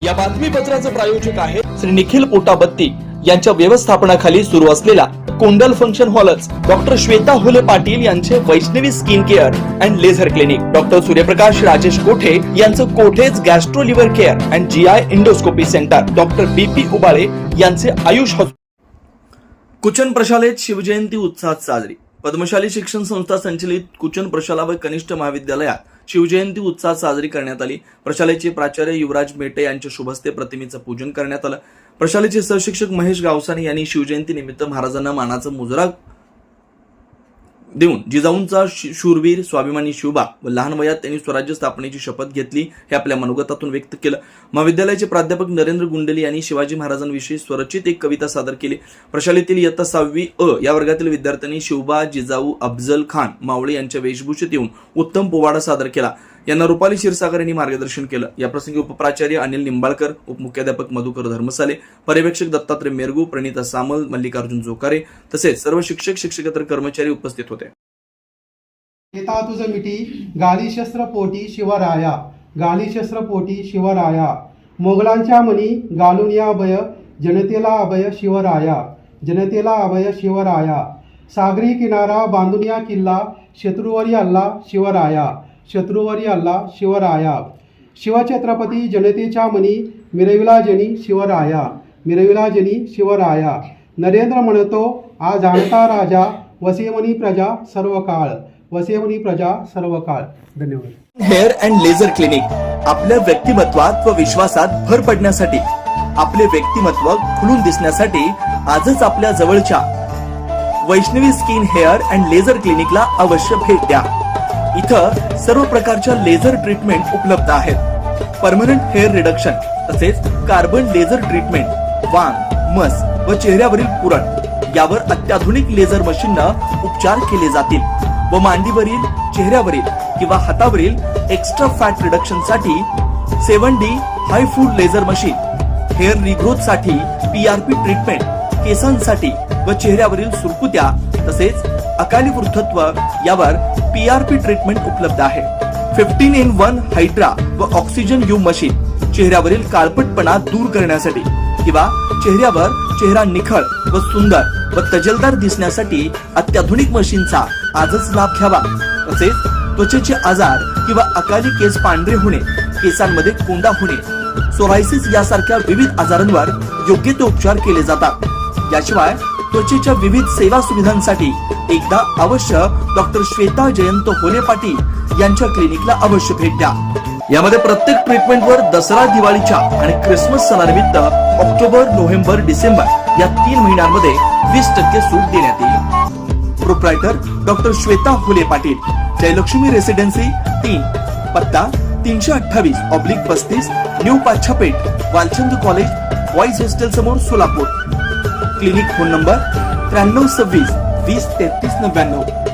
या बातमीपत्राचे प्रायोजक आहे श्री निखिल पोटाबत्ती यांच्या व्यवस्थापनाखाली सुरू असलेला कोंडल फंक्शन हॉलच डॉक्टर श्वेता हुले पाटील यांचे Vaishnavi skin care and laser clinic, doctor Suryaprakash Rajesh Kothe यांचं Kothe's gastro liver care and GI endoscopy centre, doctor BP Ubale यांचे आयुष हॉस्पिटल. कुचन प्रशालेत शिवजयंती उत्साहात साजरी. पद्मशाली शिक्षण संस्था संचलित कुचन प्रशाला व कनिष्ठ महाविद्यालयात शिवजयंती उत्साहात साजरी करण्यात आली. प्रशालेचे प्राचार्य युवराज मेटे यांच्या शुभ हस्ते प्रतिमेचं पूजन करण्यात आलं. प्रशालेचे सहशिक्षक महेश गावसाने यांनी शिवजयंती निमित्त महाराजांना मानाचा मुजरा देऊन जिजाऊंचा शूरवीर स्वाभिमानी शिवबा व लहान वयात त्यांनी स्वराज्य स्थापनेची शपथ घेतली हे आपल्या मनोगतातून व्यक्त केलं. महाविद्यालयाचे प्राध्यापक नरेंद्र गुंडेली यांनी शिवाजी महाराजांविषयी स्वरचित एक कविता सादर केली. प्रशालेतील इयत्ता 6वी अ या वर्गातील विद्यार्थ्यांनी शिवबा, जिजाऊ, अफजल खान मावळे यांच्या वेशभूषेत येऊन उत्तम पोवाडा सादर केला. यांना रुपाली क्षीरसागर यांनी मार्गदर्शन केलं. या प्रसंगी उपप्राचार्य अनिल निंबाळकर, उपमुख्याध्यापक मधुकर धर्मसाले, पर्यवेक्षक दत्तात्रय मेरगू, प्रणिता सामल, मल्लिकार्जुन जोकारे तसेच सर्व शिक्षक शिक्षकेतर कर्मचारी उपस्थित होते. येता तुझ मिठी गाली शस्त्र पोटी शिवराया, गाली शस्त्र पोटी शिवराया, मोगलांच्या मनी घालून या अभय, जनतेला अभय शिवराया, जनतेला अभय शिवराया, सागरी किनारा बांधून या किल्ला, शत्रूवरी अल्ला शिवराया, शत्रूवरी अल्ला शिवराया, शिवछत्रपती जनतेच्या मनी मिरविला जनी शिवराया, मिरविला जनी शिवराया, नरेंद्र म्हणतो आज जाणता राजा, वसेमनी प्रजा सर्व काळ, वसेमनी प्रजा सर्व काळ. धन्यवाद. हेअर अँड लेझर क्लिनिक आपल्या व्यक्तिमत्वात व विश्वासात भर पडण्यासाठी, आपले व्यक्तिमत्व खुलून दिसण्यासाठी आजच आपल्या जवळच्या Vaishnavi skin hair and laser क्लिनिकला अवश्य भेट द्या. इथं सर्व प्रकारच्या लेझर ट्रीटमेंट उपलब्ध आहेत. परमनंट हेअर रिडक्शन तसेच कार्बन लेझर ट्रीटमेंट, वांग, मस व चेहऱ्यावरील पुरण यावर अत्याधुनिक लेझर मशीननं उपचार केले जातील व मांडीवरील, चेहऱ्यावरील किंवा हातावरील एक्स्ट्रा फॅट रिडक्शन साठी 7D हाय फूड लेझर मशीन, हेअर रिग्रोथ साठी PRP ट्रीटमेंट, केसांसाठी व चेहऱ्यावरील सुरकुत्या तसेच अकाली वृद्धत्व यावर PRP ट्रीटमेंट उपलब्ध आहे. 15in1 हायड्रा व ऑक्सिजन यू मशीन चेहऱ्यावरील काळपटपणा दूर करण्यासाठी किंवा चेहऱ्यावर चेहरा निखळ व सुंदर व तजेलदार दिसण्यासाठी अत्याधुनिक मशीनचा आजच लाभ घ्यावा. तसेच त्वचेचे आजार किंवा अकाली केस पांढरे होणे, केसांमध्ये कोंडा होणे, सोरायसिस यासारख्या विविध आजारांवर योग्य ते उपचार केले जातात. याशिवाय त्वचेच्या विविध सेवा सुविधांसाठी एकदा अवश्य डॉक्टर श्वेता जयंत हुले पाटील यांच्या क्लिनिकला अवश्य भेट द्या. यामध्ये प्रत्येक ट्रीटमेंटवर दसरा, दिवाळीच्या आणि क्रिसमस सणानिमित्त ऑक्टोबर, नोव्हेंबर, डिसेंबर या 3 महिन्यांमध्ये 20% सूट देण्यात येईल. Proprietor doctor Shweta Hule Patil, Jayalakshmi residency 3, पत्ता 328/35 new Pachhapeth, Walchand college, boys hostel समोर, सोलापूर. Clinic phone number 9326 20 33 99.